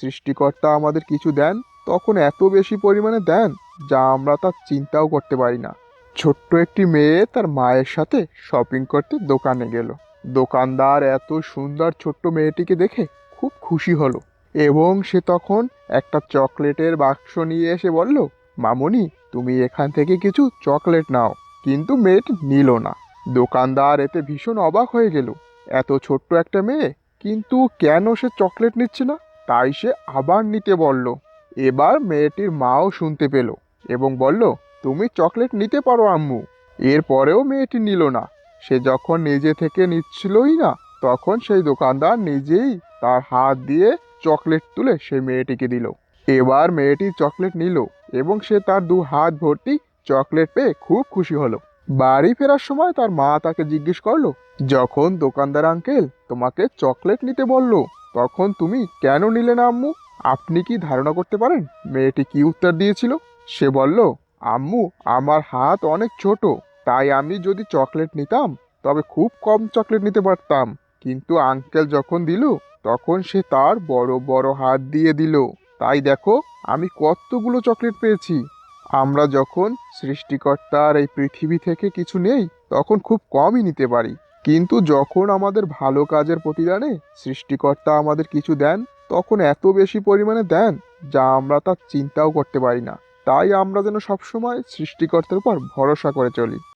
সৃষ্টিকর্তা আমাদের কিছু দেন, তখন এত বেশি পরিমাণে দেন যা আমরা তা চিন্তাও করতে পারি না। ছোট্ট একটি মেয়ে তার মায়ের সাথে শপিং করতে দোকানে গেল। দোকানদার এত সুন্দর ছোট্ট মেয়েটিকে দেখে খুব খুশি হলো এবং সে তখন একটা চকলেটের বাক্স নিয়ে এসে বলল, মামুনি, তুমি এখান থেকে কিছু চকলেট নাও। কিন্তু মেয়েটি নিল না। দোকানদার এতে ভীষণ অবাক হয়ে গেল। এত ছোট্ট একটা মেয়ে, কিন্তু কেন সে চকলেট নিচ্ছে না? তাই সে আবার নিতে বলল। এবার মেয়েটির মাও শুনতে পেল এবং বলল, তুমি চকলেট নিতে পারো আম্মু। এরপরেও মেয়েটি নিল না। সে যখন নিজে থেকে নিচ্ছিলই না, তখন সেই দোকানদার নিজেই তার হাত দিয়ে চকলেট তুলে সেই মেয়েটিকে দিল। এবার মেয়েটি চকলেট নিল এবং সে তার দু হাত ভর্তি চকলেট পেয়ে খুব খুশি হলো। বাড়ি ফেরার সময় তার মা তাকে জিজ্ঞেস করলো, যখন দোকানদার আঙ্কেল তোমাকে চকলেট নিতে বললো, তখন তুমি কেন নিলে না আম্মু? আপনি কি ধারণা করতে পারেন মেয়েটি কি উত্তর দিয়েছিল? সে বলল, আম্মু, আমার হাত অনেক ছোট, তাই আমি যদি চকলেট নিতাম তবে খুব কম চকলেট নিতে পারতাম। কিন্তু আঙ্কেল যখন দিল, তখন সে তার বড় বড় হাত দিয়ে দিল। তাই দেখো আমি কতগুলো চকলেট পেয়েছি। আমরা যখন সৃষ্টিকর্তার এই পৃথিবী থেকে কিছু নেই, তখন খুব কমই নিতে পারি। কিন্তু যখন আমাদের ভালো কাজের প্রতিদানে সৃষ্টিকর্তা আমাদের কিছু দেন, তখন এত বেশি পরিমাণে দেন যা আমরা তা চিন্তাও করতে পারি না। তাই আমরা যেন সবসময় সৃষ্টিকর্তার উপর ভরসা করে চলি।